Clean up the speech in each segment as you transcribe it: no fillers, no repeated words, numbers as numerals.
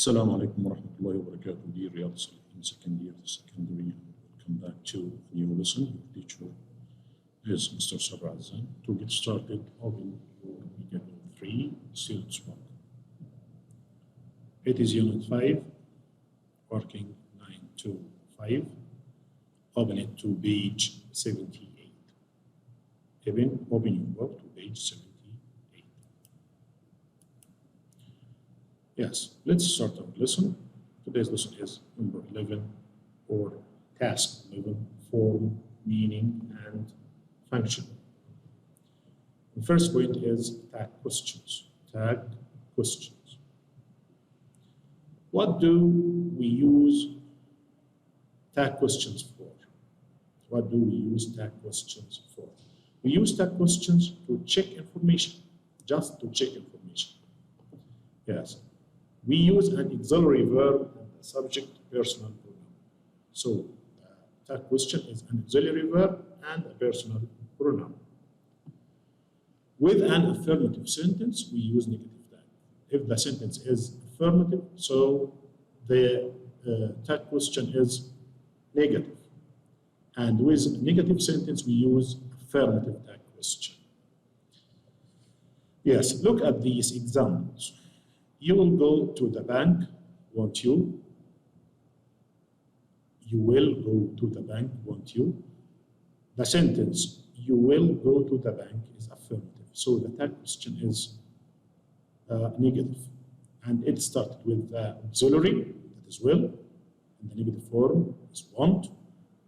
Assalamu alaikum wa rahmatullahi wa barakatuh. Dear Riyadh Salihin second year secondary, welcome back to a new lesson. Your teacher is Mr. Sabra Azan. To get started, open your Media 3 Students Book. It is Unit 5, working 9 to 5. Open it to page 78. Open your book to page 78. Yes, let's start our lesson. Today's lesson is number 11, or task 11, form, meaning, and function. The first point is tag questions. Tag questions. What do we use tag questions for? What do we use tag questions for? We use tag questions to check information, just to check information. Yes. We use an auxiliary verb and the subject personal pronoun. So, tag question is an auxiliary verb and a personal pronoun. With an affirmative sentence, we use negative tag. If the sentence is affirmative, so the tag question is negative. And with a negative sentence, we use affirmative tag question. Yes, look at these examples. You will go to the bank, won't you? You will go to the bank, won't you? The sentence, you will go to the bank, is affirmative. So the tag question is negative. And it started with the auxiliary, that is will, and the negative form is won't,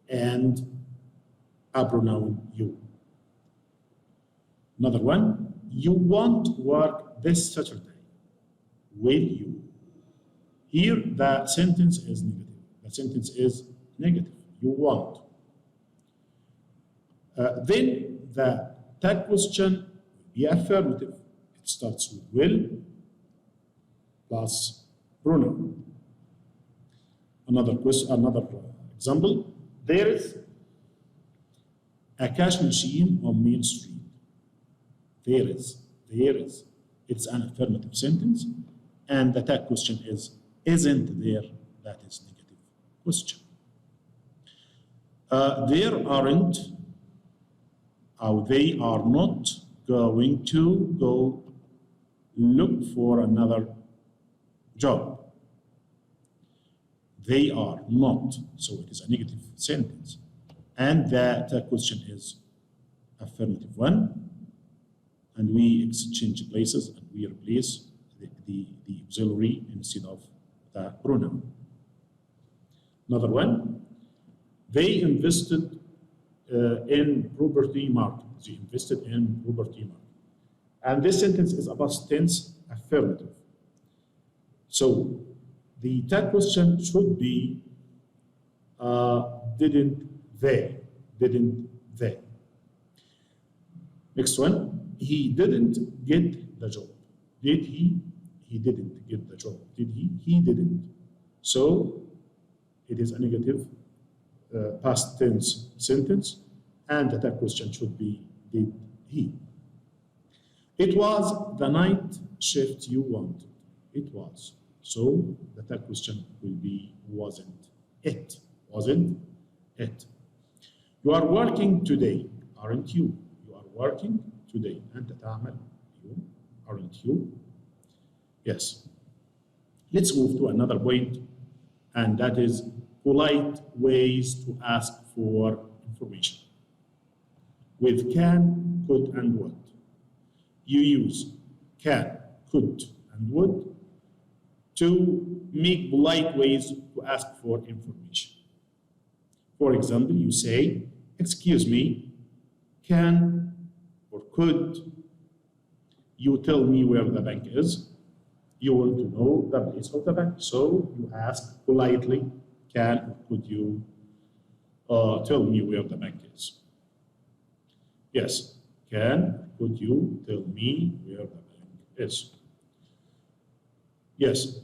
and a pronoun you. Another one, you won't work this Saturday. Will you? Here, the sentence is negative. The sentence is negative. You won't. Then the tag question will be affirmative. It starts with will plus pronoun. Another example. There is a cash machine on Main Street. There is. It's an affirmative sentence. And the tag question is, isn't there? That is negative question. There aren't, or they are not going to go look for another job. They are not, so it is a negative sentence. And the tag question is affirmative one, and we exchange places and we replace the auxiliary instead of the pronoun. Another one, they invested in property market. They invested in property market. And this sentence is a past tense affirmative. So the tag question should be didn't they? Next one, he didn't get the job. Did he? He didn't get the job. Did he? He didn't. So it is a negative past tense sentence, and the tag question should be did he? It was the night shift you wanted. It was. So the tag question will be wasn't it? Wasn't it? You are working today, aren't you? You are working today. أنت تعمل. You, aren't you? Yes. Let's move to another point, and that is polite ways to ask for information. With can, could, and would. You use can, could, and would to make polite ways to ask for information. For example, you say, excuse me, can or could you tell me where the bank is? You want to know the place of the bank, so you ask politely, can or could you tell me where the bank is? Yes, can or could you tell me where the bank is? Yes.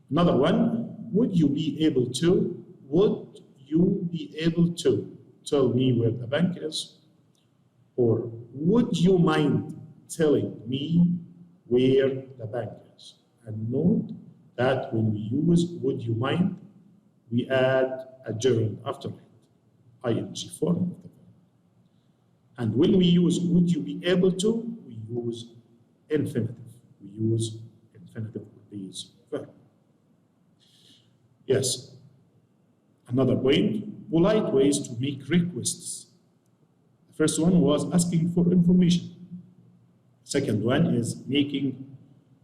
Another one, would you be able to? Would you be able to tell me where the bank is? Or would you mind telling me where the bank is? And note that when we use would you mind, we add a gerund after it, ing form of the verb. And when we use would you be able to, we use infinitive. We use infinitive with these verb. Yes. Another point, polite ways to make requests. The first one was asking for information. Second one is making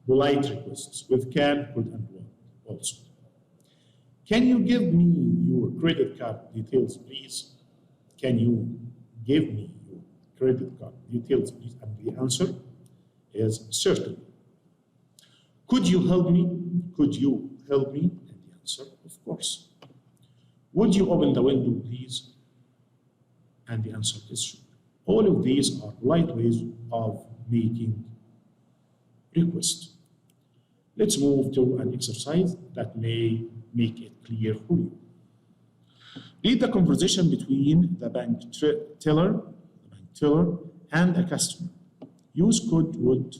polite requests with can, could, and would also. Can you give me your credit card details, please? Can you give me your credit card details, please? And the answer is certainly. Could you help me? Could you help me? And the answer, of course. Would you open the window, please? And the answer is sure. All of these are polite ways of making requests. Let's move to an exercise that may make it clear for you. Read the conversation between the bank teller and a customer. Use could, would,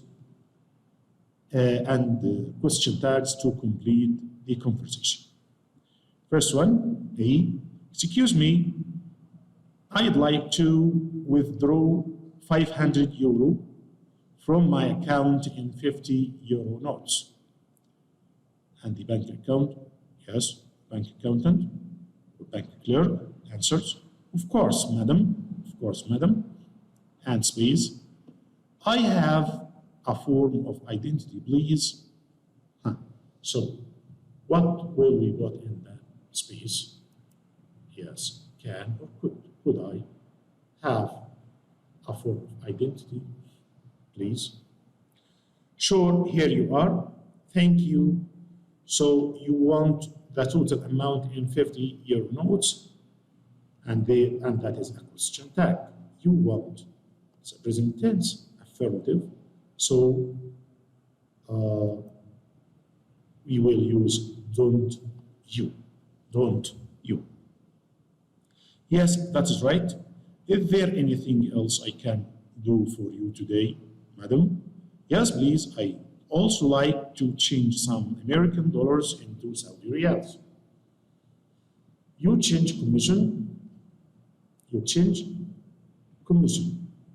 and question tags to complete the conversation. First one, A, excuse me, I'd like to withdraw 500 euro from my account in 50 euro notes. And the bank account, yes, bank accountant, or bank clerk answers, of course, madam, and space, I have a form of identity, please. So, what will we put in that space? Yes, can or could. Could I have a form of identity, please? Sure, here you are. Thank you. So you want the total amount in 50 euro notes, and that is a question tag. You want, it's a present tense, affirmative. So we will use don't you. Yes, that is right. Is there anything else I can do for you today, madam? Yes, please. I also like to change some American dollars into Saudi riyals. You change commission.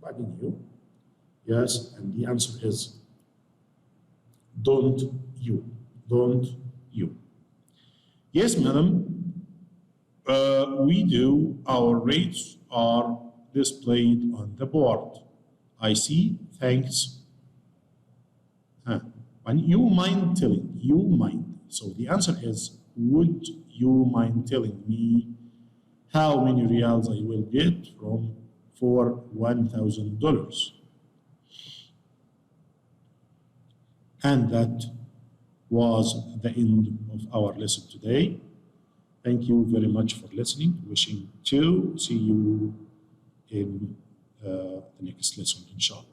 What in you? Yes, and the answer is don't you. Yes, madam. We do. Our rates are displayed on the board. I see. Thanks. And you mind. So the answer is, would you mind telling me how many riyals I will get for $1,000? And that was the end of our lesson today. Thank you very much for listening. Wishing to see you in the next lesson, inshallah.